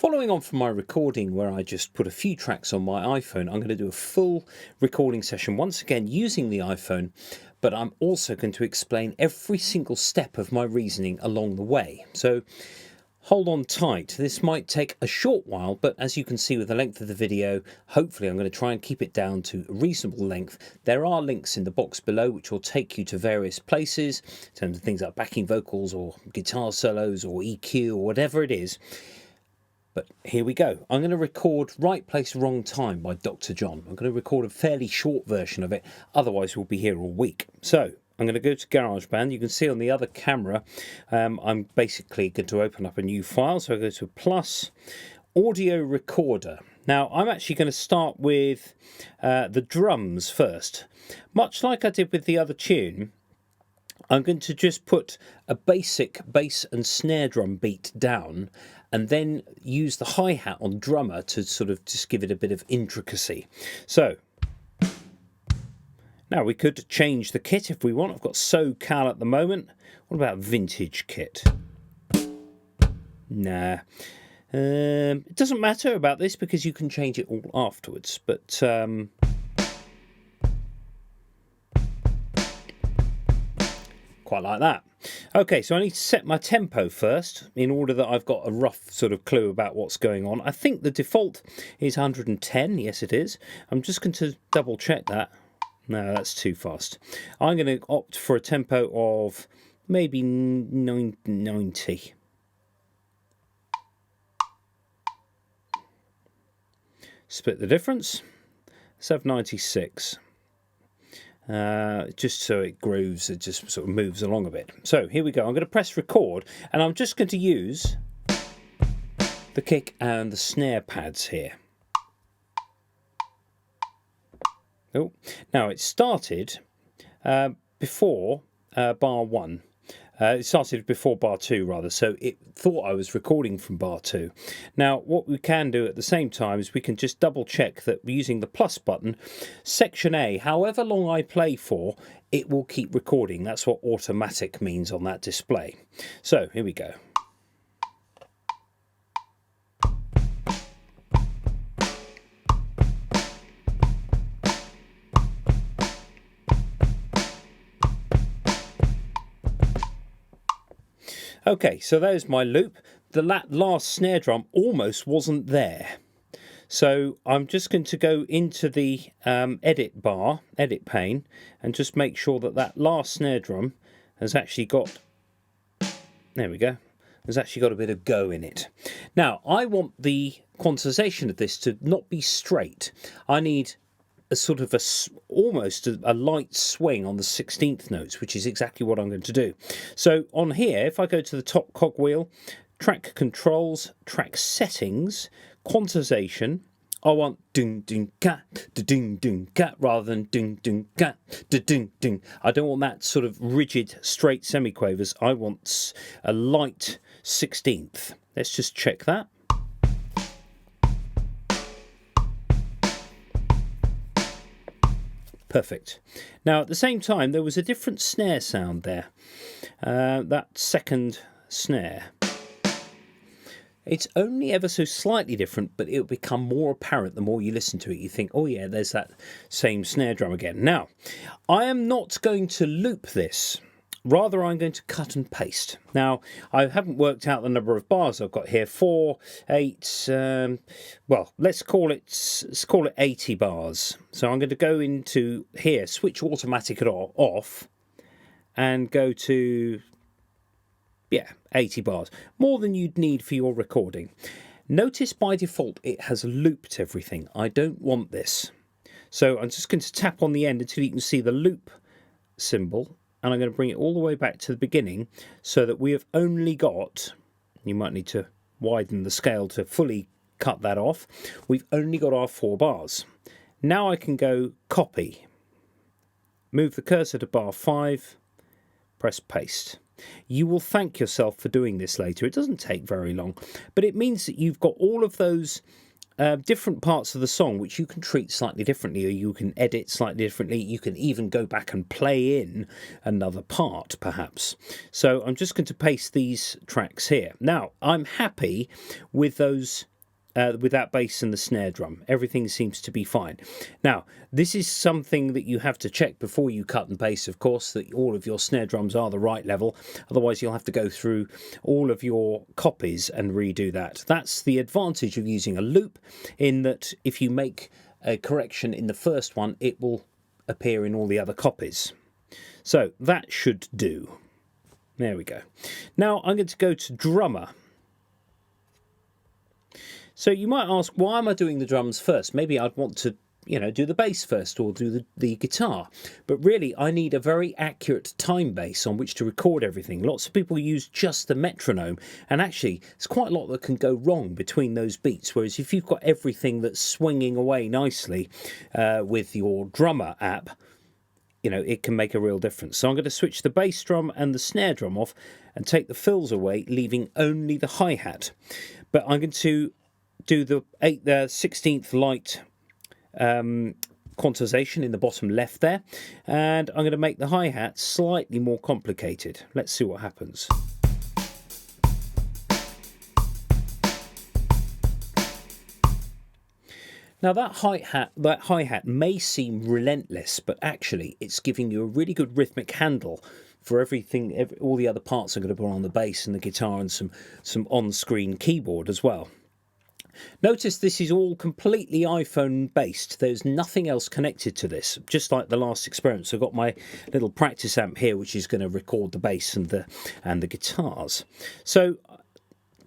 Following on from my recording where I just put a few tracks on my iPhone, I'm going to do a full recording session once again using the iPhone, but I'm also going to explain every single step of my reasoning along the way. So hold on tight. This might take a short while, but as you can see with the length of the video, hopefully I'm going to try and keep it down to a reasonable length. There are links in the box below which will take you to various places in terms of things like backing vocals or guitar solos or EQ or whatever it is. But here we go. I'm going to record Right Place, Wrong Time by Dr. John. I'm going to record a fairly short version of it, otherwise we'll be here all week. So I'm going to go to GarageBand. You can see on the other camera, I'm basically going to open up a new file. So I go to Plus, Audio Recorder. Now I'm actually going to start with the drums first. Much like I did with the other tune, I'm going to just put a basic bass and snare drum beat down and then use the hi-hat on drummer to sort of just give it a bit of intricacy. So now we could change the kit if we want. I've got SoCal at the moment. What about vintage kit? Nah. It doesn't matter about this because you can change it all afterwards. But quite like that. Okay, so I need to set my tempo first in order that I've got a rough sort of clue about what's going on. I think the default is 110. Yes, it is. I'm just going to double check that. No, that's too fast. I'm going to opt for a tempo of maybe 90. Split the difference. 796. Just so it grooves, it just sort of moves along a bit. So here we go. I'm going to press record and I'm just going to use the kick and the snare pads here. Oh, now it started before bar 1. It started before bar 2 rather, so it thought I was recording from bar 2. Now what we can do at the same time is we can just double check that using the plus button, section A, however long I play for, it will keep recording. That's what automatic means on that display. So here we go. Okay, so there's my loop. The last snare drum almost wasn't there. So I'm just going to go into the edit pane, and just make sure that that last snare drum has actually got, there we go, has actually got a bit of go in it. Now, I want the quantization of this to not be straight. I need a sort of almost a light swing on the 16th notes, which is exactly what I'm going to do. So on here, if I go to the top cogwheel, track controls, track settings, quantization, I want ding ding cat, ding ding cat rather than ding ding cat, ding ding. I don't want that sort of rigid straight semiquavers. I want a light 16th. Let's just check that. Perfect. Now at the same time there was a different snare sound there. That second snare. It's only ever so slightly different, but it'll become more apparent the more you listen to it. You think, oh yeah, there's that same snare drum again. Now, I am not going to loop this. Rather, I'm going to cut and paste. Now, I haven't worked out the number of bars I've got here. 4, 8, well, let's call it 80 bars. So I'm going to go into here, switch automatic off, and go to, yeah, 80 bars. More than you'd need for your recording. Notice by default it has looped everything. I don't want this. So I'm just going to tap on the end until you can see the loop symbol. And I'm going to bring it all the way back to the beginning so that we have only got, you might need to widen the scale to fully cut that off, we've only got our 4 bars. Now I can go copy, move the cursor to bar 5, press paste. You will thank yourself for doing this later. It doesn't take very long, but it means that you've got all of those different parts of the song which you can treat slightly differently, or you can edit slightly differently. You can even go back and play in another part perhaps. So I'm just going to paste these tracks here. Now I'm happy with those with that bass and the snare drum. Everything seems to be fine. Now, this is something that you have to check before you cut and paste, of course, that all of your snare drums are the right level. Otherwise, you'll have to go through all of your copies and redo that. That's the advantage of using a loop, in that if you make a correction in the first one, it will appear in all the other copies. So that should do. There we go. Now I'm going to go to drummer. So you might ask, why am I doing the drums first? Maybe I'd want to, do the bass first, or do the guitar. But really, I need a very accurate time base on which to record everything. Lots of people use just the metronome, and actually, there's quite a lot that can go wrong between those beats. Whereas if you've got everything that's swinging away nicely with your drummer app, it can make a real difference. So I'm going to switch the bass drum and the snare drum off and take the fills away, leaving only the hi-hat. But I'm going to do the 16th light quantization in the bottom left there, and I'm going to make the hi-hat slightly more complicated. Let's see what happens. Now that hi-hat may seem relentless, but actually it's giving you a really good rhythmic handle for everything. All the other parts are going to be on the bass and the guitar, and some on-screen keyboard as well. Notice this is all completely iPhone based. There's nothing else connected to this, just like the last experiment. So I've got my little practice amp here, which is going to record the bass and the guitars. So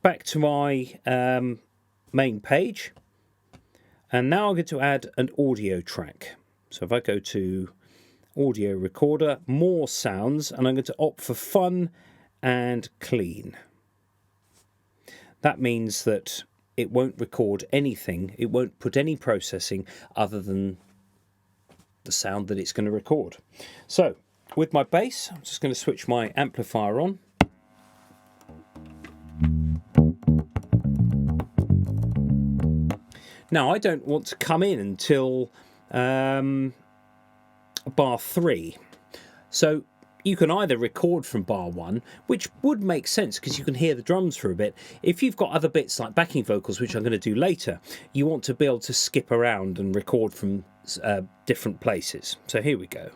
back to my main page, and now I'm going to add an audio track. So if I go to audio recorder, more sounds, and I'm going to opt for fun and clean. That means that it won't record anything, it won't put any processing other than the sound that it's going to record. So with my bass, I'm just going to switch my amplifier on. Now I don't want to come in until bar 3. So you can either record from bar 1, which would make sense because you can hear the drums for a bit. If you've got other bits like backing vocals, which I'm going to do later, you want to be able to skip around and record from different places. So here we go.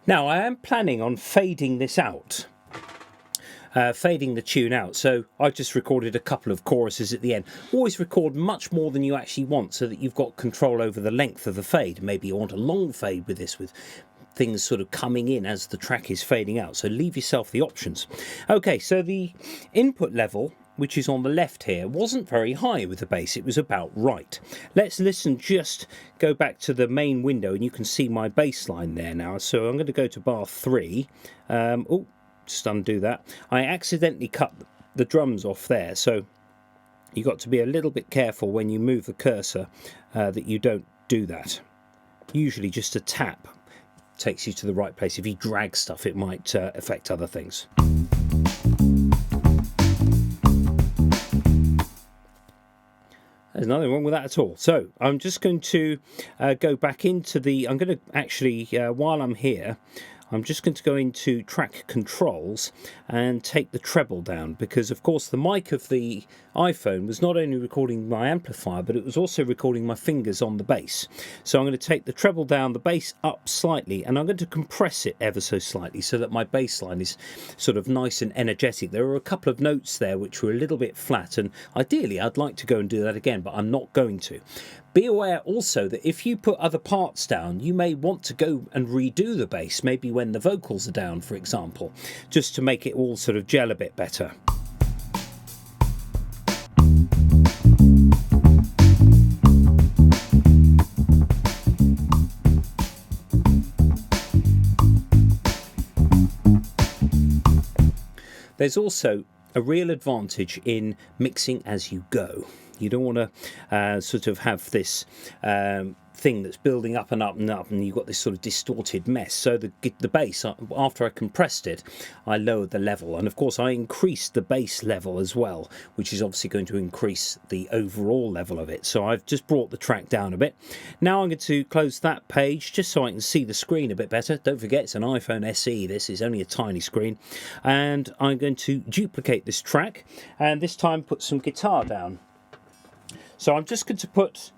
Now I am planning on fading this out, fading the tune out. So I've just recorded a couple of choruses at the end. Always record much more than you actually want so that you've got control over the length of the fade. Maybe you want a long fade with this, with things sort of coming in as the track is fading out. So leave yourself the options. Okay, so the input level which is on the left here, wasn't very high with the bass. It was about right. Let's listen, just go back to the main window and you can see my bass line there now. So I'm going to go to bar 3. Oh, just undo that. I accidentally cut the drums off there, so you've got to be a little bit careful when you move the cursor that you don't do that. Usually just a tap takes you to the right place. If you drag stuff, it might affect other things. There's nothing wrong with that at all. So I'm just going to go back into I'm going to actually, while I'm here, I'm just going to go into track controls and take the treble down, because of course the mic of the iPhone was not only recording my amplifier, but it was also recording my fingers on the bass. So I'm going to take the treble down, the bass up slightly, and I'm going to compress it ever so slightly so that my bass line is sort of nice and energetic. There were a couple of notes there which were a little bit flat, and ideally I'd like to go and do that again, but I'm not going to. Be aware also that if you put other parts down, you may want to go and redo the bass, maybe when the vocals are down, for example, just to make it all sort of gel a bit better. There's also a real advantage in mixing as you go. You don't want to sort of have this thing that's building up and up and up, and you've got this sort of distorted mess. So the bass, after I compressed it, I lowered the level, and of course I increased the bass level as well, which is obviously going to increase the overall level of it. So I've just brought the track down a bit. Now I'm going to close that page just so I can see the screen a bit better. Don't forget, it's an iPhone SE. This is only a tiny screen, and I'm going to duplicate this track and this time put some guitar down. So I'm just going to put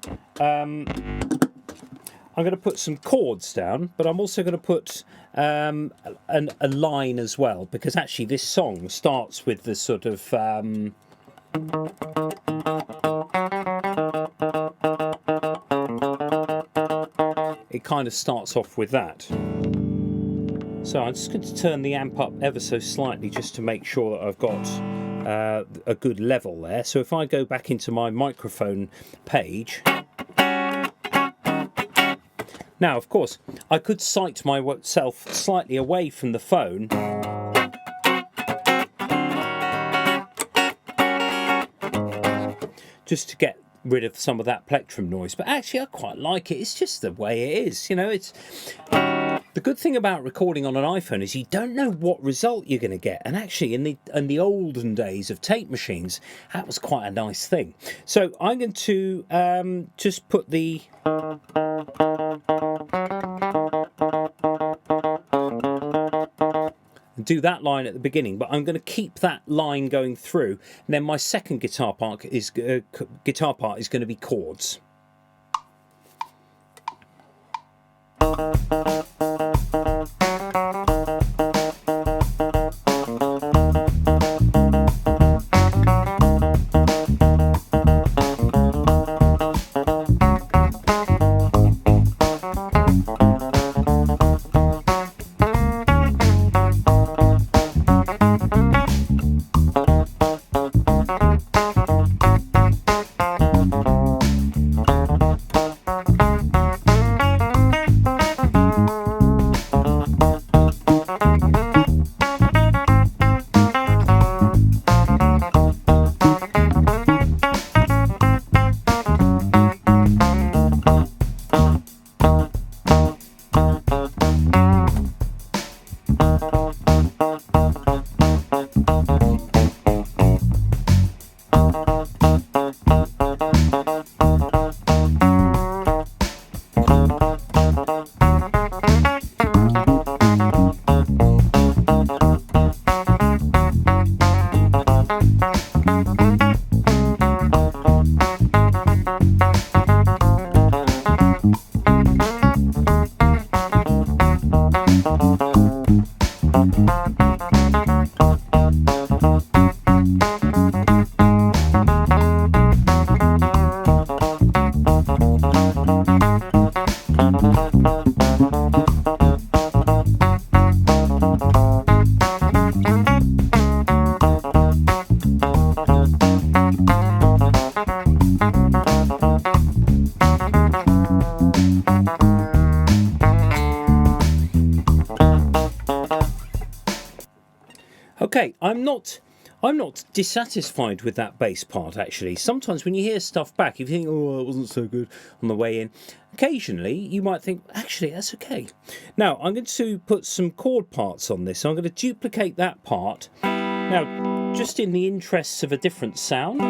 some chords down, but I'm also going to put a line as well, because actually this song starts with the sort of it kind of starts off with that. So I'm just going to turn the amp up ever so slightly just to make sure that I've got a good level there. So if I go back into my microphone page, now of course I could sight myself slightly away from the phone just to get rid of some of that plectrum noise, but actually I quite like it. It's just the way it is, you know. It's the good thing about recording on an iPhone is you don't know what result you're going to get, and actually in the olden days of tape machines, that was quite a nice thing. So I'm going to just put the do that line at the beginning, but I'm going to keep that line going through, and then my second guitar part is going to be chords. Okay, I'm not dissatisfied with that bass part, actually. Sometimes when you hear stuff back, you think, oh, it wasn't so good on the way in. Occasionally, you might think, actually, that's okay. Now, I'm going to put some chord parts on this. So I'm going to duplicate that part. Now, just in the interests of a different sound,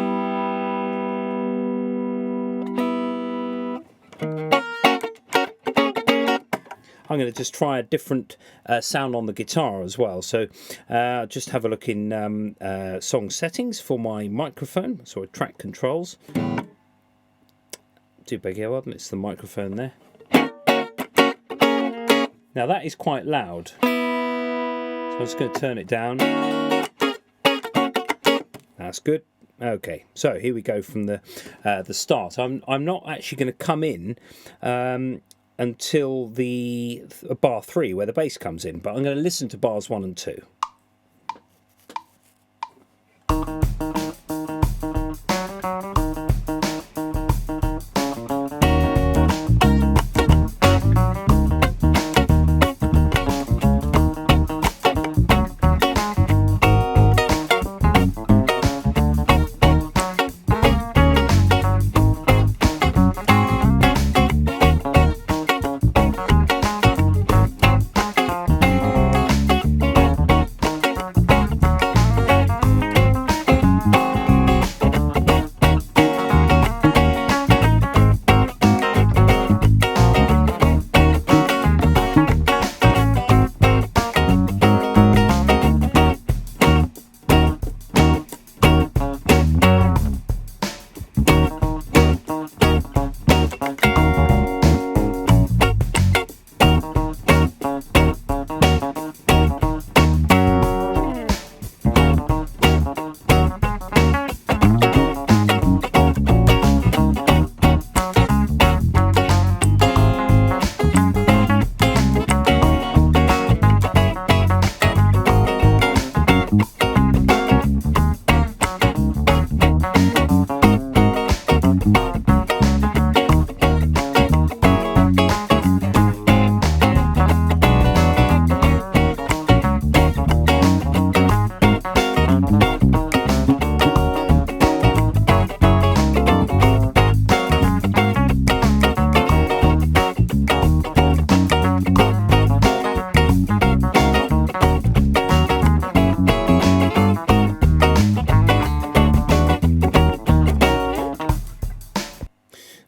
I'm going to just try a different sound on the guitar as well. So just have a look in song settings for my microphone, sorry, track controls. Do beg your pardon, it's the microphone there. Now that is quite loud, so I'm just going to turn it down. That's good. Okay, so here we go from the start. I'm not actually going to come in until the bar 3 where the bass comes in, but I'm going to listen to bars 1 and 2.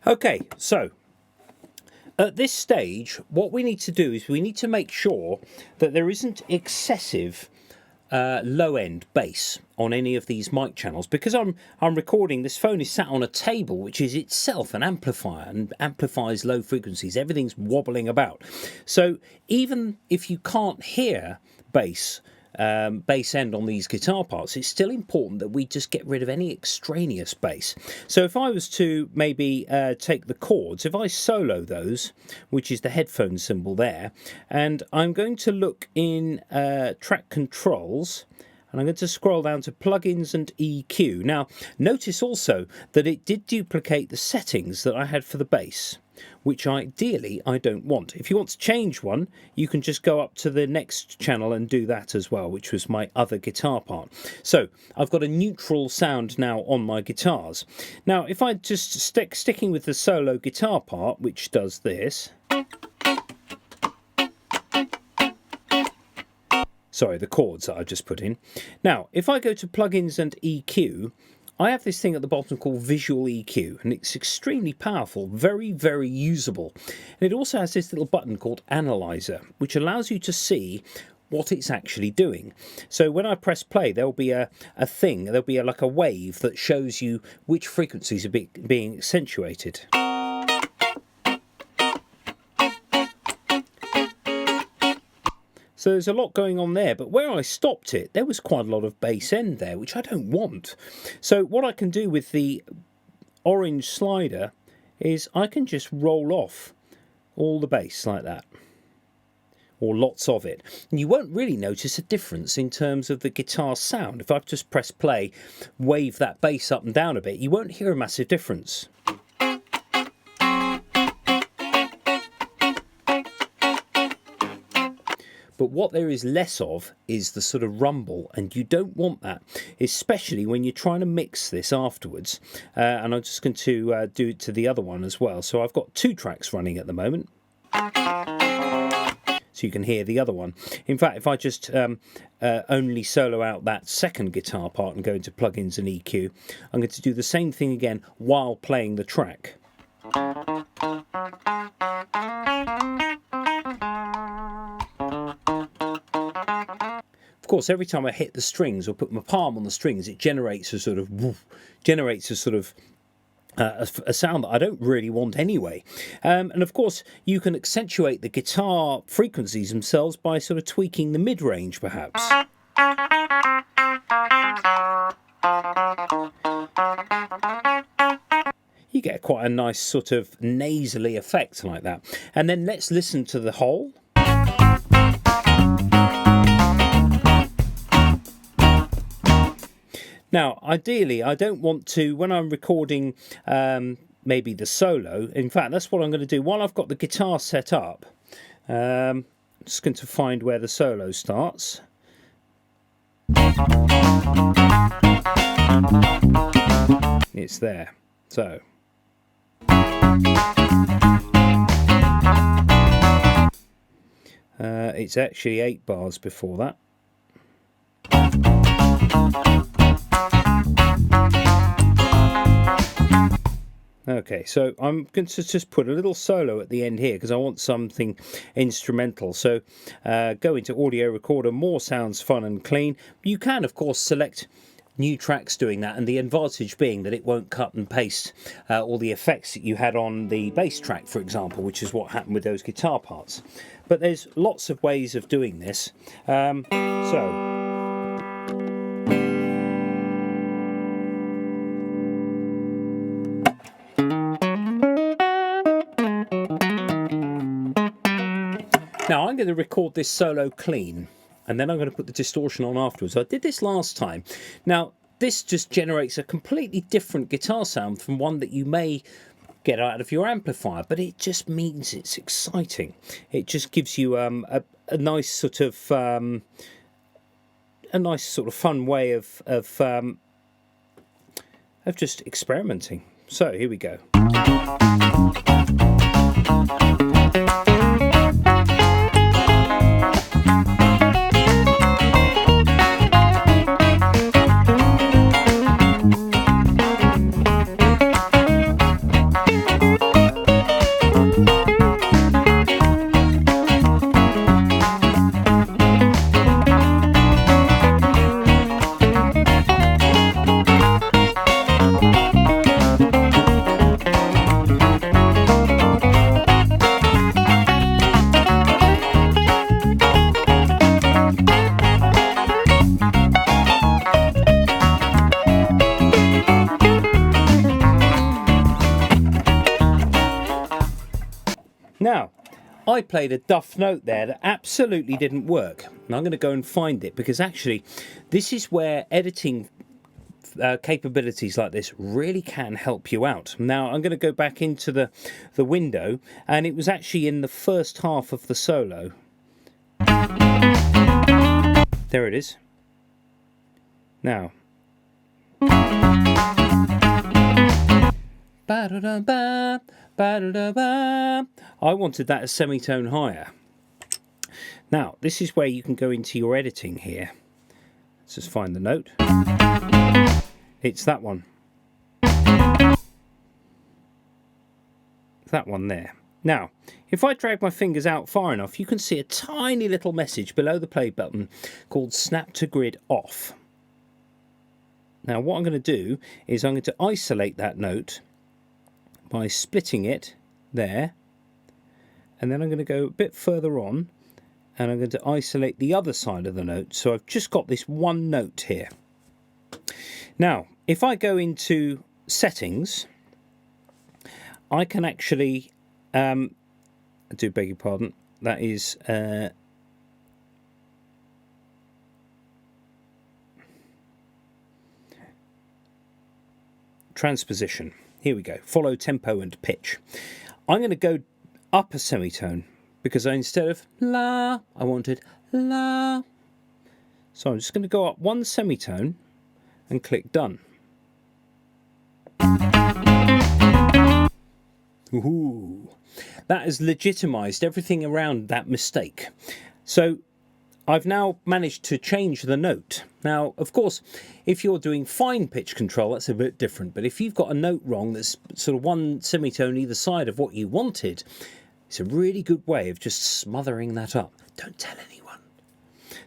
Okay, so at this stage, what we need to do is we need to make sure that there isn't excessive low-end bass on any of these mic channels, because I'm recording. This phone is sat on a table which is itself an amplifier and amplifies low frequencies. Everything's wobbling about. So even if you can't hear bass end on these guitar parts, it's still important that we just get rid of any extraneous bass. So if I was to maybe take the chords, if I solo those, which is the headphone symbol there, and I'm going to look in track controls, and I'm going to scroll down to plugins and EQ. Now notice also that it did duplicate the settings that I had for the bass, which ideally I don't want. If you want to change one, you can just go up to the next channel and do that as well, which was my other guitar part. So I've got a neutral sound now on my guitars. Now if I just sticking with the solo guitar part, which does this. Sorry, the chords that I just put in. Now if I go to plugins and EQ, I have this thing at the bottom called Visual EQ, and it's extremely powerful, very, very usable. And it also has this little button called Analyzer, which allows you to see what it's actually doing. So when I press play, there'll be like a wave that shows you which frequencies are being accentuated. So there's a lot going on there, but where I stopped it, there was quite a lot of bass end there, which I don't want. So what I can do with the orange slider is I can just roll off all the bass like that, or lots of it. And you won't really notice a difference in terms of the guitar sound. If I just press play, wave that bass up and down a bit, you won't hear a massive difference. But but what there is less of is the sort of rumble, and you don't want that, especially when you're trying to mix this afterwards. And I'm just going to do it to the other one as well. So I've got 2 tracks running at the moment, so you can hear the other one. In fact, if I just only solo out that second guitar part and go into plugins and EQ, I'm going to do the same thing again while playing the track. Of course, every time I hit the strings or put my palm on the strings, it generates a sort of woof, a sound that I don't really want anyway. And of course, you can accentuate the guitar frequencies themselves by sort of tweaking the mid-range, perhaps. You get quite a nice sort of nasally effect like that. And then let's listen to the whole. Now, ideally, I don't want to, when I'm recording maybe the solo, in fact, that's what I'm going to do. While I've got the guitar set up, I'm just going to find where the solo starts. It's there. So. It's actually 8 bars before that. Okay, so I'm going to just put a little solo at the end here because I want something instrumental. So go into audio recorder, more sounds fun and clean. You can, of course, select new tracks doing that, and the advantage being that it won't cut and paste all the effects that you had on the bass track, for example, which is what happened with those guitar parts. But there's lots of ways of doing this. Now I'm going to record this solo clean, and then I'm going to put the distortion on afterwards. I did this last time. Now, this just generates a completely different guitar sound from one that you may get out of your amplifier, but it just means it's exciting. It just gives you a nice sort of fun way of just experimenting. So here we go. Now, I played a duff note there that absolutely didn't work. And I'm going to go and find it, because actually this is where editing capabilities like this really can help you out. Now I'm going to go back into the window, and it was actually in the first half of the solo. There it is. Now. Ba-da-da-ba, ba-da-da-ba. I wanted that a semitone higher. Now, this is where you can go into your editing here. Let's just find the note. It's that one. That one there. Now, if I drag my fingers out far enough, you can see a tiny little message below the play button called Snap to Grid Off. Now, what I'm going to do is I'm going to isolate that note by splitting it there, and then I'm going to go a bit further on, and I'm going to isolate the other side of the note, so I've just got this one note here. Now, if I go into settings, I can actually, I do beg your pardon, that is transposition. Here we go. Follow tempo and pitch. I'm going to go up a semitone, because instead of la, I wanted la. So I'm just going to go up one semitone and click done. Ooh, that has legitimized everything around that mistake. So I've now managed to change the note. Now, of course, if you're doing fine pitch control, that's a bit different. But if you've got a note wrong that's sort of one semitone either side of what you wanted, it's a really good way of just smothering that up. Don't tell anyone.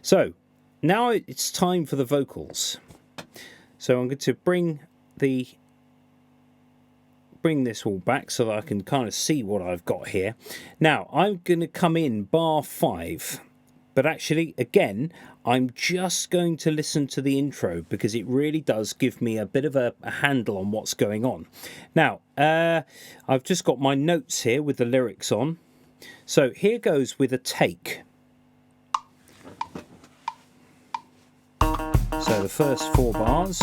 So now it's time for the vocals. So I'm going to bring this all back so that I can kind of see what I've got here. Now I'm going to come in bar 5. But actually, again, I'm just going to listen to the intro because it really does give me a bit of a handle on what's going on. Now, I've just got my notes here with the lyrics on. So here goes with a take. So the first 4 bars.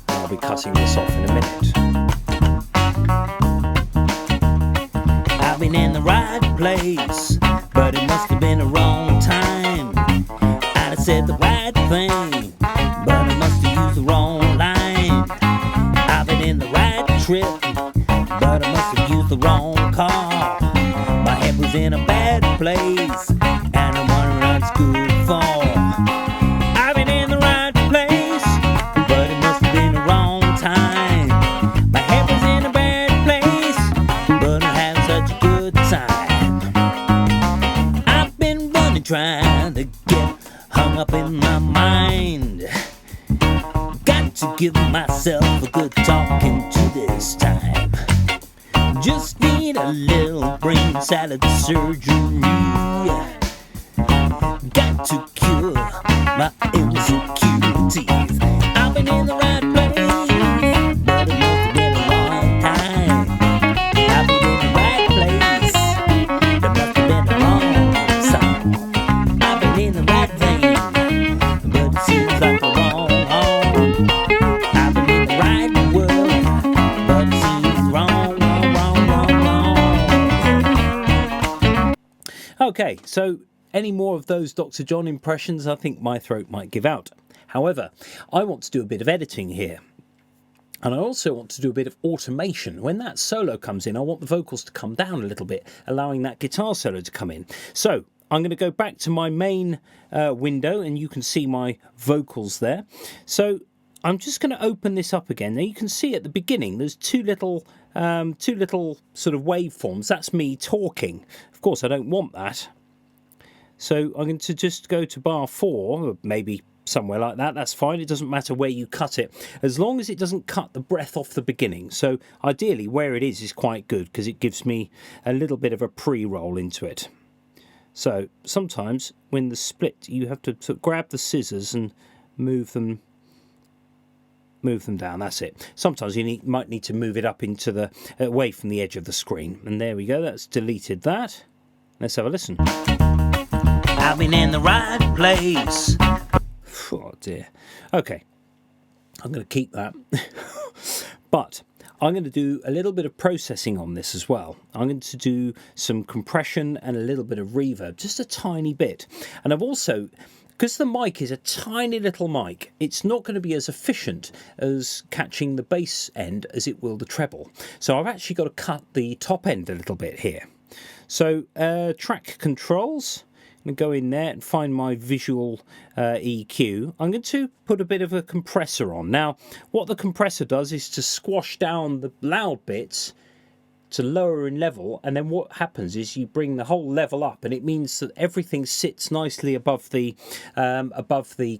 I'll be cutting this off in a minute. I've been in the right place, but it must have been the wrong time. I'd have said the right thing, but I must have used the wrong line. I've been in the right trip, but I must have used the wrong car. My head was in a bad place, and I'm wondering what it's good for. I've been in the right place, but it must have been the wrong time. My head was in a bad place, but I'm having such a good time. I've been running, trying to get hung up in my mind. Got to give myself a good talking to this time. Just need a little brain salad surgery. Got to cure my insecurities. I've been in the right place, but it must have been a long time. I've been in the right place, it must have been a long song. I've been in the right vein, but it seems like the wrong home. I've been in the right world, but it seems wrong. Okay, so any more of those Dr. John impressions, I think my throat might give out. However, I want to do a bit of editing here. And I also want to do a bit of automation. When that solo comes in, I want the vocals to come down a little bit, allowing that guitar solo to come in. So I'm going to go back to my main window, and you can see my vocals there. So I'm just going to open this up again. Now you can see at the beginning there's two little sort of waveforms. That's me talking. Of course, I don't want that. So I'm going to just go to bar 4, or maybe somewhere like that. That's fine. It doesn't matter where you cut it, as long as it doesn't cut the breath off the beginning. So ideally, where it is quite good because it gives me a little bit of a pre-roll into it. So sometimes when the split, you have to sort of grab the scissors and move them down. That's it. Sometimes you might need to move it up into the away from the edge of the screen. And there we go. That's deleted that. Let's have a listen. I've been in the right place. Oh dear. Okay, I'm going to keep that. But I'm going to do a little bit of processing on this as well. I'm going to do some compression and a little bit of reverb, just a tiny bit. And I've also, because the mic is a tiny little mic, it's not going to be as efficient as catching the bass end as it will the treble. So I've actually got to cut the top end a little bit here. So track controls. I'm going to go in there and find my visual EQ. I'm going to put a bit of a compressor on. Now, what the compressor does is to squash down the loud bits to lower in level, and then what happens is you bring the whole level up, and it means that everything sits nicely above the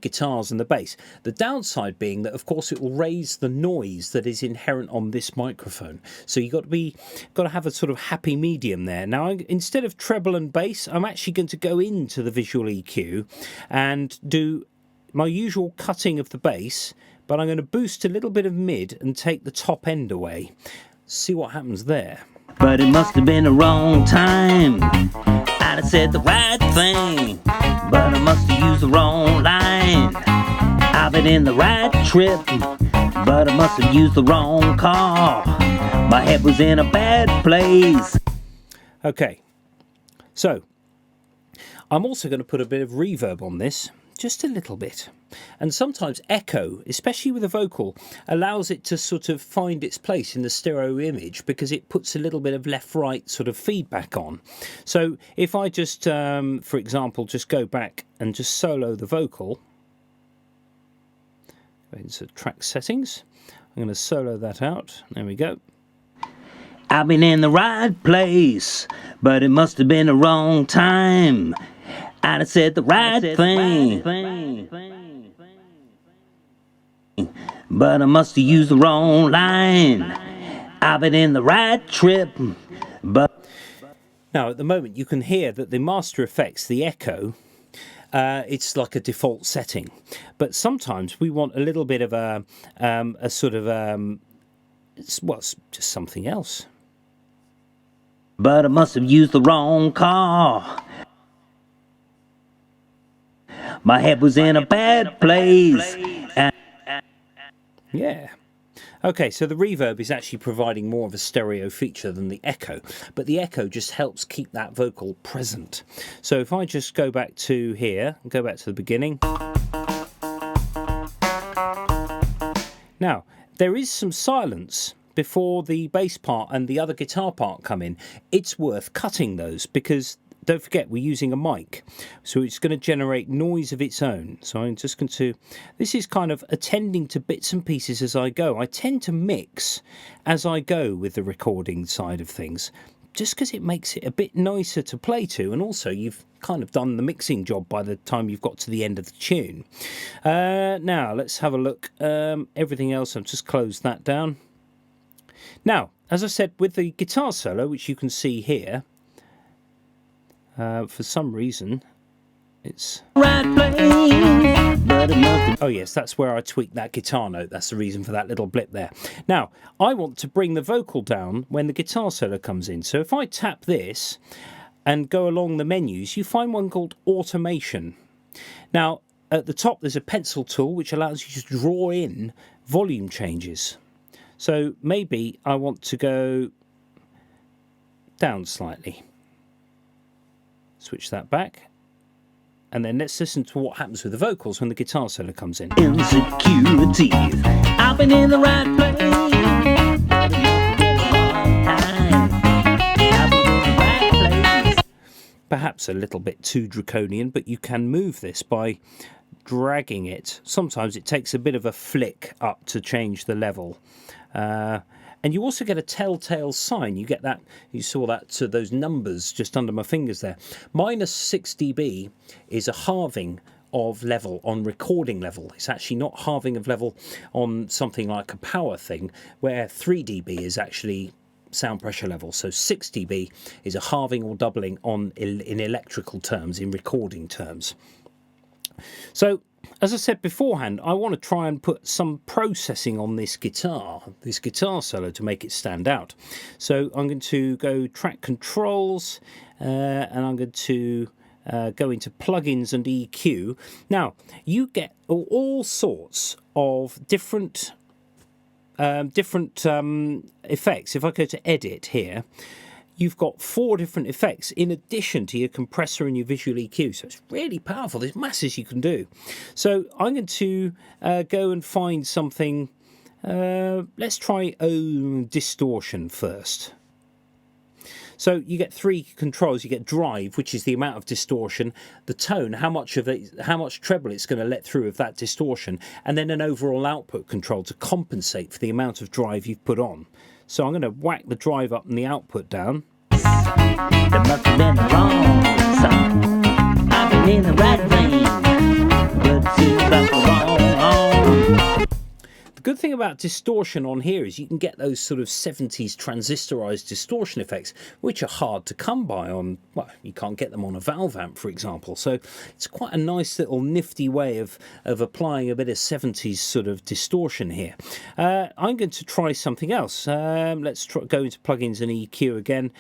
guitars and the bass. The downside being that, of course, it will raise the noise that is inherent on this microphone. So you've got to have a sort of happy medium there. Now, instead of treble and bass, I'm actually going to go into the visual EQ and do my usual cutting of the bass, but I'm going to boost a little bit of mid and take the top end away. See what happens there. But it must have been the wrong time. I'd have said the right thing, but I must have used the wrong line. I've been in the right trip, but I must have used the wrong car. My head was in a bad place. Okay, so I'm also going to put a bit of reverb on this, just a little bit. And sometimes echo, especially with a vocal, allows it to sort of find its place in the stereo image because it puts a little bit of left-right sort of feedback on. So if I just, for example, just go back and just solo the vocal, go into track settings, I'm going to solo that out. There we go. I've been in the right place, but it must have been the wrong time. I'd have said the right thing, but I must have used the wrong line. I've been in the right trip, but... Now, at the moment, you can hear that the master effects, the echo, it's like a default setting. But sometimes we want a little bit of a sort of, well, it's just something else. But I must have used the wrong car. My head was in a bad place. Yeah. Okay, so the reverb is actually providing more of a stereo feature than the echo, but the echo just helps keep that vocal present. So if I just go back to here, go back to the beginning. Now, there is some silence before the bass part and the other guitar part come in. It's worth cutting those because don't forget, we're using a mic, so it's going to generate noise of its own. So I'm just going to, this is kind of attending to bits and pieces as I go. I tend to mix as I go with the recording side of things, just because it makes it a bit nicer to play to, and also you've kind of done the mixing job by the time you've got to the end of the tune. Now, let's have a look. Everything else, I've just closed that down. Now, as I said, with the guitar solo, which you can see here, for some reason, it's... Oh yes, that's where I tweaked that guitar note. That's the reason for that little blip there. Now, I want to bring the vocal down when the guitar solo comes in. So if I tap this and go along the menus, you find one called automation. Now, at the top, there's a pencil tool which allows you to draw in volume changes. So maybe I want to go down slightly. Switch that back, and then let's listen to what happens with the vocals when the guitar solo comes in. Insecurity, I've been in the right place. Perhaps a little bit too draconian, but you can move this by dragging it. Sometimes it takes a bit of a flick up to change the level. And you also get a telltale sign. You get that, you saw that, so those numbers just under my fingers there. Minus 6 dB is a halving of level on recording level. It's actually not halving of level on something like a power thing, where 3 dB is actually sound pressure level. So 6 dB is a halving or doubling on in electrical terms, in recording terms. So, as I said beforehand, I want to try and put some processing on this guitar solo to make it stand out. So I'm going to go track controls, and I'm going to go into plugins and EQ. Now, you get all sorts of different effects. If I go to edit here, you've got 4 different effects in addition to your compressor and your visual EQ. So it's really powerful. There's masses you can do. So I'm going to go and find something. Let's try distortion first. So you get 3 controls. You get drive, which is the amount of distortion, the tone, how much treble it's going to let through of that distortion, and then an overall output control to compensate for the amount of drive you've put on. So I'm going to whack the drive up and the output down. There must have been the wrong song. I've been in the right vein, but it seems like the wrong. The good thing about distortion on here is you can get those sort of 70s transistorized distortion effects, which are hard to come by on, well, you can't get them on a valve amp, for example. So it's quite a nice little nifty way of applying a bit of 70s sort of distortion here. I'm going to try something else. Let's go into plugins and EQ again.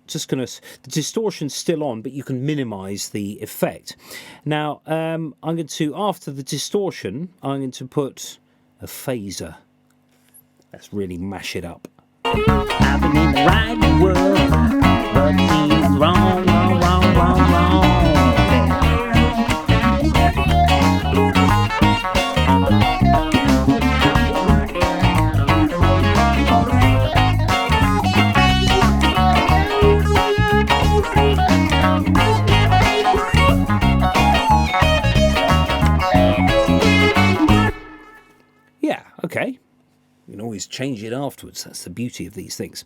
Just going to, the distortion's still on, but you can minimize the effect. Now, I'm going to, after the distortion, I'm going to put a phaser. Let's really mash it up. I've been in the right world, but it seems wrong. Yeah, okay. You can always change it afterwards. That's the beauty of these things.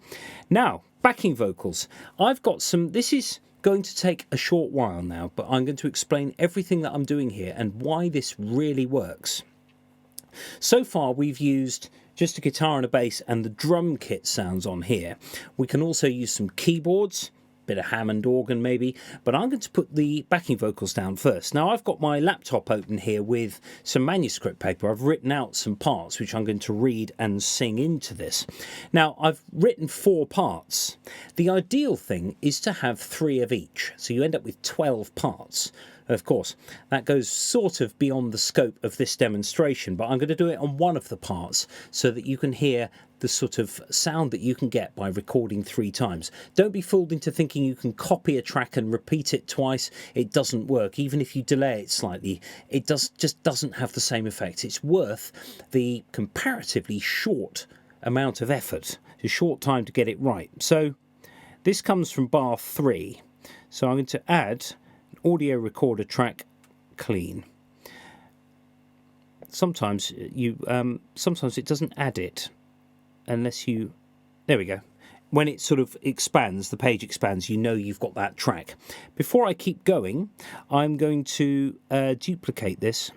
Now, backing vocals. I've got some... This is going to take a short while now, but I'm going to explain everything that I'm doing here and why this really works. So far, we've used just a guitar and a bass and the drum kit sounds on here. We can also use some keyboards, bit of Hammond organ maybe, but I'm going to put the backing vocals down first. Now I've got my laptop open here with some manuscript paper. I've written out some parts which I'm going to read and sing into this. Now I've written 4 parts. The ideal thing is to have 3 of each, so you end up with 12 parts. Of course, that goes sort of beyond the scope of this demonstration, but I'm going to do it on one of the parts so that you can hear the sort of sound that you can get by recording 3 times. Don't be fooled into thinking you can copy a track and repeat it twice. It doesn't work. Even if you delay it slightly, it just doesn't have the same effect. It's worth the comparatively short amount of effort, a short time to get it right. So this comes from bar 3. So I'm going to add an audio recorder track clean. Sometimes it doesn't add it unless you... There we go. When it sort of expands, the page expands, you know you've got that track. Before I keep going, I'm going to duplicate this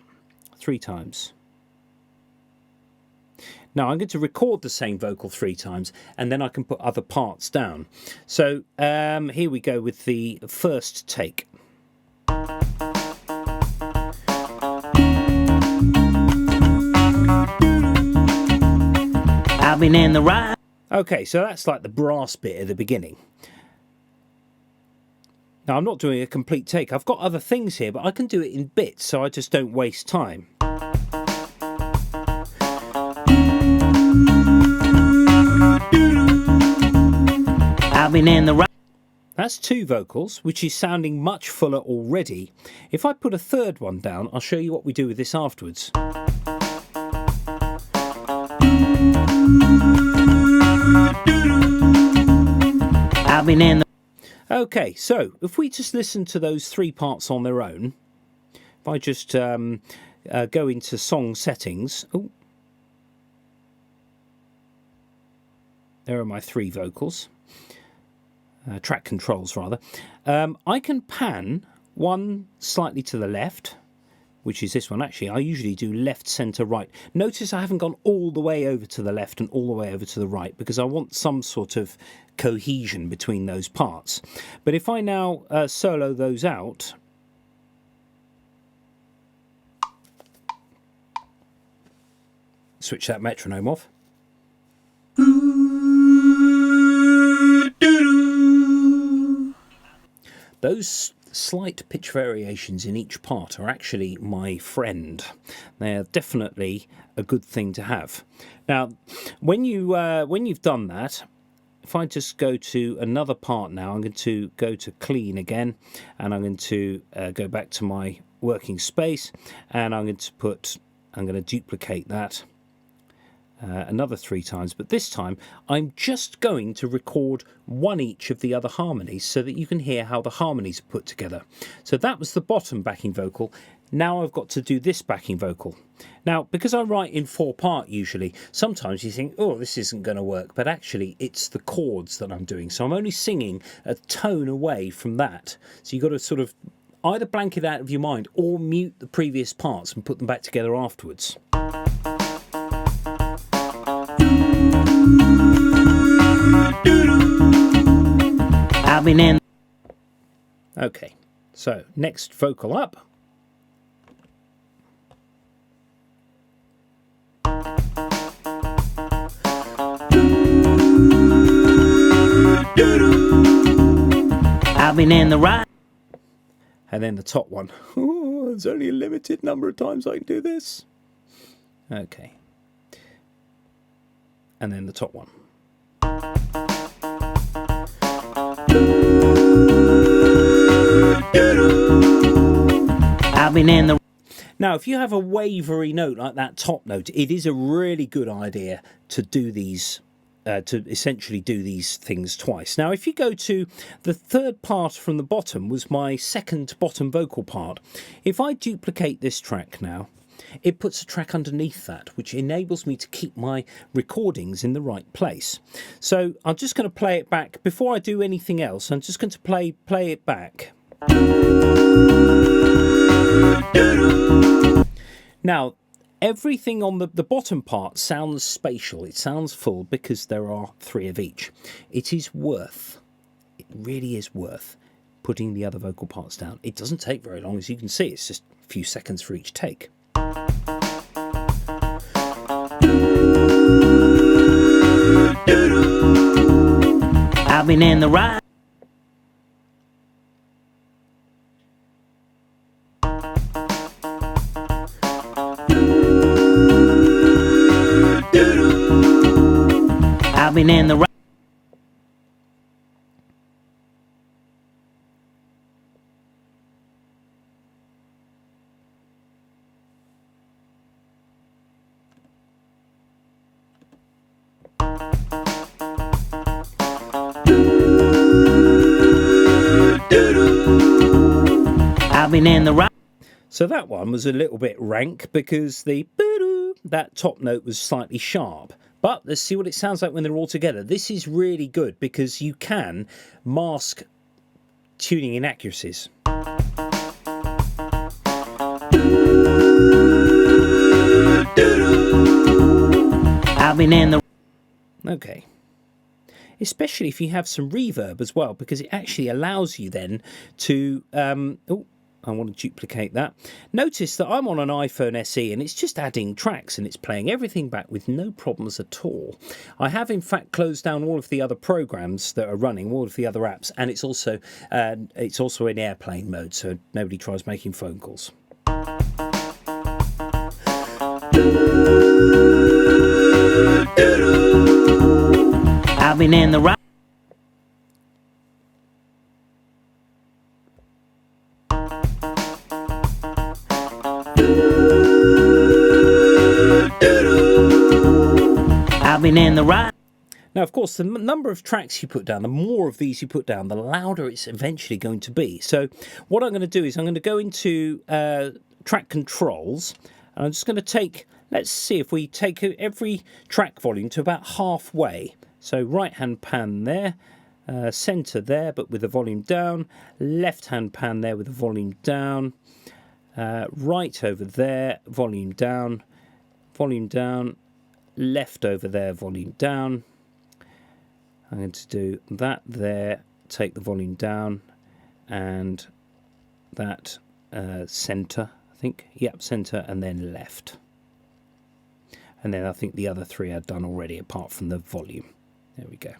3 times. Now I'm going to record the same vocal 3 times and then I can put other parts down. So here we go with the first take. I've been in the right. Okay, so that's like the brass bit at the beginning. Now I'm not doing a complete take. I've got other things here, but I can do it in bits so I just don't waste time. I've been in the right. That's 2 vocals, which is sounding much fuller already. If I put a third one down, I'll show you what we do with this afterwards. I've been in the... Okay, so if we just listen to those 3 parts on their own, if I just go into song settings, oh, there are my 3 vocals, track controls rather. I can pan one slightly to the left, which is this one. Actually, I usually do left, centre, right. Notice I haven't gone all the way over to the left and all the way over to the right because I want some sort of cohesion between those parts. But if I now solo those out, switch that metronome off. Those slight pitch variations in each part are actually my friend. They are definitely a good thing to have. Now, when you've done that, if I just go to another part now, I'm going to go to clean again, and I'm going to go back to my working space, and I'm going to duplicate that another 3 times, but this time I'm just going to record 1 each of the other harmonies so that you can hear how the harmonies are put together. So that was the bottom backing vocal. Now I've got to do this backing vocal. Now, because I write in 4-part usually, sometimes you think, oh, this isn't going to work, but actually it's the chords that I'm doing. So I'm only singing a tone away from that. So you've got to sort of either blank it out of your mind or mute the previous parts and put them back together afterwards. I've been in. Okay, so next vocal up. I've been in the right. And then the top one. Oh, there's only a limited number of times I can do this. Okay. And then the top one. I've been in the... Now, if you have a wavery note like that top note, it is a really good idea to do these to essentially do these things twice. Now, if you go to the third part from the bottom, was my second bottom vocal part. If I duplicate this track now, it puts a track underneath that, which enables me to keep my recordings in the right place. So I'm just going to play it back. Before I do anything else, I'm just going to play it back. Now, everything on the bottom part sounds spatial. It sounds full because there are 3 of each. It really is worth putting the other vocal parts down. It doesn't take very long, as you can see. It's just a few seconds for each take. I've been in the ride. I've been in the ride. I've been in the ride. So that one was a little bit rank because that top note was slightly sharp. But let's see what it sounds like when they're all together. This is really good because you can mask tuning inaccuracies. I've been in the... Okay. Especially if you have some reverb as well, because it actually allows you then to... I want to duplicate that. Notice that I'm on an iPhone SE and it's just adding tracks and it's playing everything back with no problems at all. I have in fact closed down all of the other programs that are running, all of the other apps, and it's also in airplane mode, so nobody tries making phone calls. I've been in the right. I've been in the right. Now, of course, the number of tracks you put down, the more of these you put down, the louder it's eventually going to be. So what I'm going to do is I'm going to go into track controls, and I'm just going to take, let's see if we take every track volume to about halfway. So right-hand pan there, centre there, but with the volume down, left-hand pan there with the volume down, right over there, volume down, left over there, volume down. I'm going to do that there, take the volume down, and that centre, I think, yep, centre, and then left. And then I think the other 3 are done already, apart from the volume. There we go.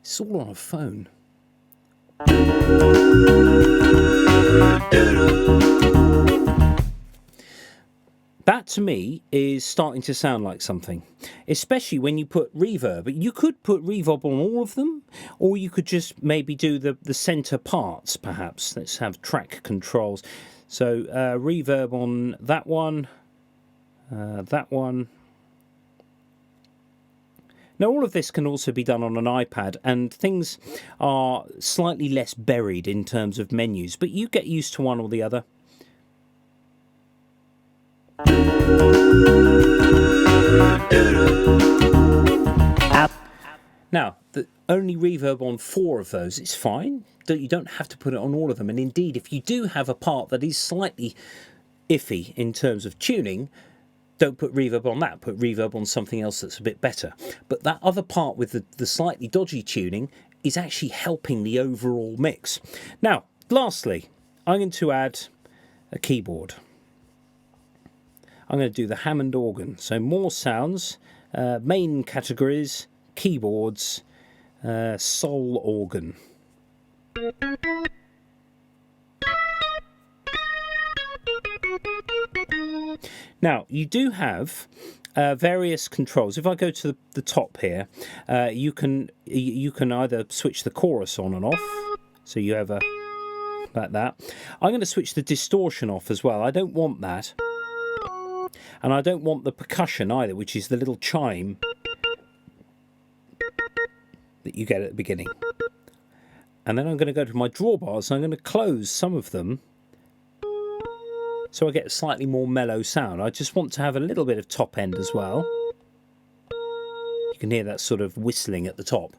It's all on a phone. That to me is starting to sound like something, especially when you put reverb. You could put reverb on all of them, or you could just maybe do the centre parts perhaps. Let's have track controls. So reverb on that one, that one. Now all of this can also be done on an iPad, and things are slightly less buried in terms of menus, but you get used to one or the other. Now, the only reverb on 4 of those is fine. You don't have to put it on all of them. And indeed, if you do have a part that is slightly iffy in terms of tuning, don't put reverb on that. Put reverb on something else that's a bit better. But that other part with the slightly dodgy tuning is actually helping the overall mix. Now, lastly, I'm going to add a keyboard. I'm going to do the Hammond organ. So more sounds, main categories, keyboards, soul organ. Now, you do have various controls. If I go to the top here, you can either switch the chorus on and off. So you have a like that. I'm going to switch the distortion off as well. I don't want that. And I don't want the percussion either, which is the little chime that you get at the beginning. And then I'm going to go to my drawbars and I'm going to close some of them so I get a slightly more mellow sound. I just want to have a little bit of top end as well. You can hear that sort of whistling at the top.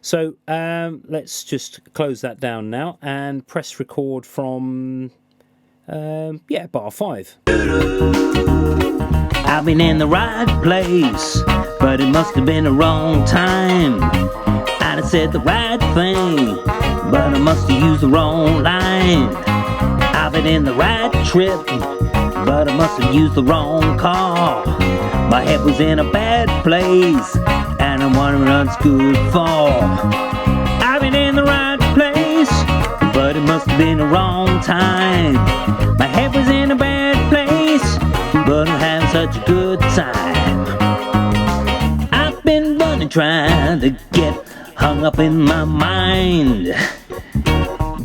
So let's just close that down now and press record from, bar 5. I've been in the right place, but it must have been the wrong time. I'd have said the right thing, but I must have used the wrong line. I've been in the right trip, but I must have used the wrong car. My head was in a bad place, and I'm wondering what it's good for. I've been in the right place, but it must have been the wrong time. My head was in a bad place, but I'm having such a good time. I've been running, trying to get hung up in my mind.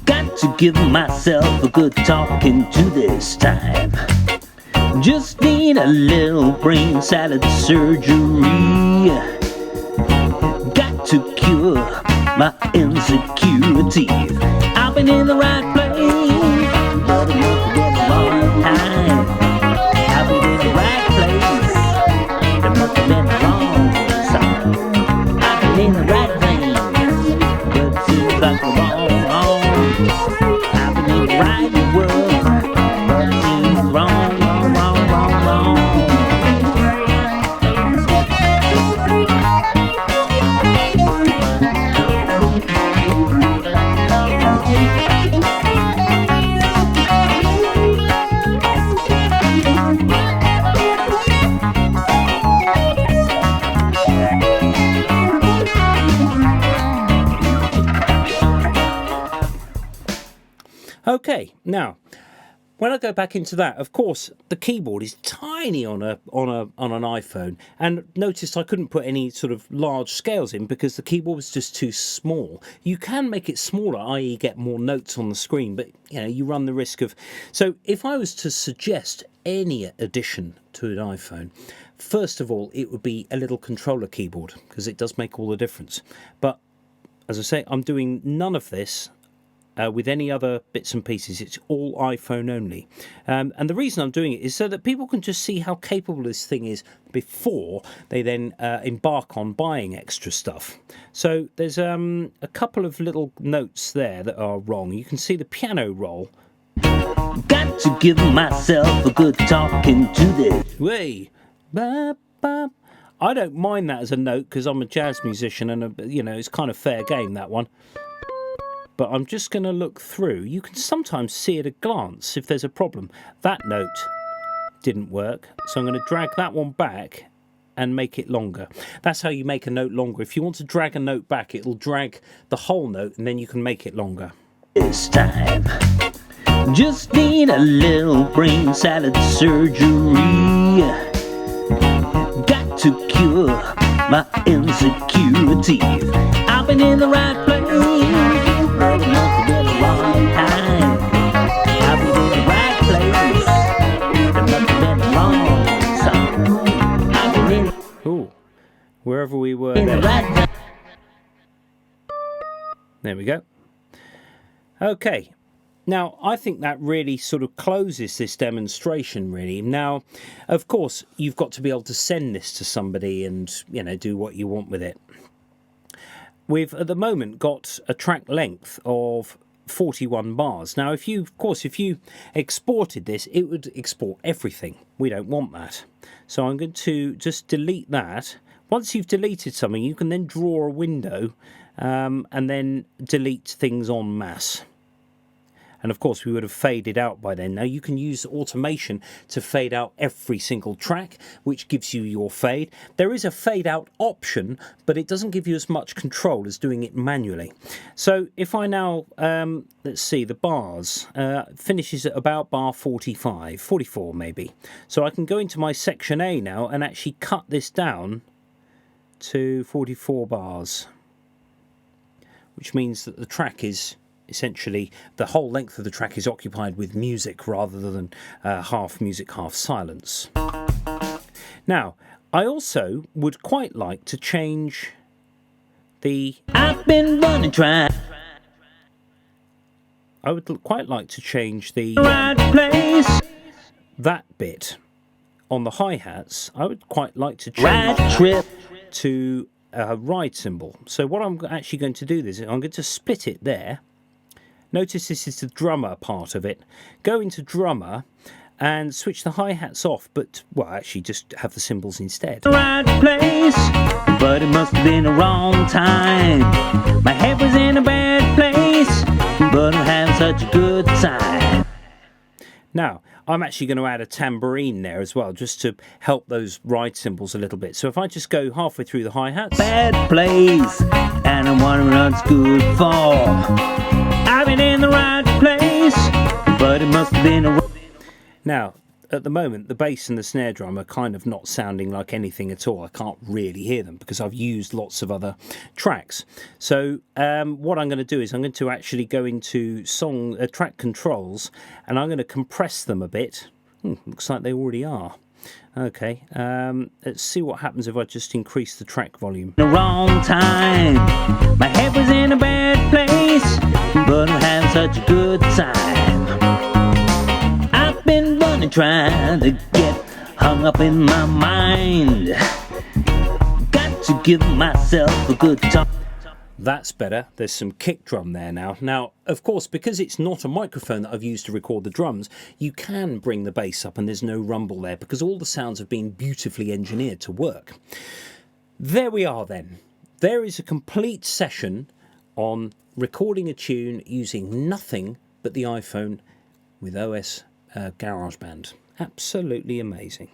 Got to give myself a good talking to this time. Just need a little brain salad surgery. Got to cure my insecurity. I've been in the right place, but it must have been the wrong time. I've been in the right place, it must have been the wrong time. I've been in the right thing, but it seems like the wrong. I've been in the right world, but it seems wrong. Okay, now when I go back into that, of course, the keyboard is tiny on an iPhone, and notice I couldn't put any sort of large scales in because the keyboard was just too small. You can make it smaller, i.e. get more notes on the screen, but you run the risk of... So if I was to suggest any addition to an iPhone, first of all, it would be a little controller keyboard, because it does make all the difference. But as I say, I'm doing none of this with any other bits and pieces. It's all iPhone only. And the reason I'm doing it is so that people can just see how capable this thing is before they then embark on buying extra stuff. So there's a couple of little notes there that are wrong. You can see the piano roll. Got to give myself a good talking to this. Way. Ba, ba. I don't mind that as a note because I'm a jazz musician and it's kind of fair game, that one. But I'm just going to look through. You can sometimes see at a glance if there's a problem. That note didn't work, so I'm going to drag that one back and make it longer. That's how you make a note longer. If you want to drag a note back, it'll drag the whole note and then you can make it longer. This time, just need a little brain salad surgery. Got to cure my insecurity. I've been in the right place, but it must have been a long time. I've been in the right place, it must have been a long time. I've been in... Ooh, wherever we were in there. the right... There we go. Okay. Now, I think that really sort of closes this demonstration, really. Now, of course, you've got to be able to send this to somebody and, do what you want with it. We've, at the moment, got a track length of 41 bars. Now, if you exported this, it would export everything. We don't want that. So I'm going to just delete that. Once you've deleted something, you can then draw a window and then delete things en masse. And of course we would have faded out by then. Now you can use automation to fade out every single track, which gives you your fade. There is a fade out option, but it doesn't give you as much control as doing it manually. So if I now, let's see, the bars finishes at about bar 45, 44 maybe. So I can go into my section A now and actually cut this down to 44 bars, which means that the track is essentially, the whole length of the track is occupied with music rather than half music, half silence. Now, I also would quite like to change the... I've been running trying I would quite like to change the... right place. that bit on the hi-hats. I would quite like to change Right that trip. to a ride cymbal. So what I'm actually going to do is I'm going to split it there. Notice this is the drummer part of it. Go into drummer and switch the hi-hats off, but, well, actually just have the cymbals instead. Right place, but it must have been the wrong time. My head was in a bad place, but I'm having such a good time. Now, I'm actually going to add a tambourine there as well, just to help those ride cymbals a little bit. So if I just go halfway through the hi-hats. Bad place, and I'm wondering what it's good for. I've been in the right place, but it must have been a... Now, at the moment, the bass and the snare drum are kind of not sounding like anything at all. I can't really hear them because I've used lots of other tracks. So what I'm going to do is I'm going to actually go into track controls, and I'm going to compress them a bit. Looks like they already are. Okay, let's see what happens if I just increase the track volume. The wrong time. My head was in a bad place, but I'm having such a good time. I've been running trying to get hung up in my mind. Got to give myself a good time. That's better. There's some kick drum there now. Now, of course, because it's not a microphone that I've used to record the drums, you can bring the bass up and there's no rumble there because all the sounds have been beautifully engineered to work. There we are then. There is a complete session on recording a tune using nothing but the iPhone with OS GarageBand. Absolutely amazing.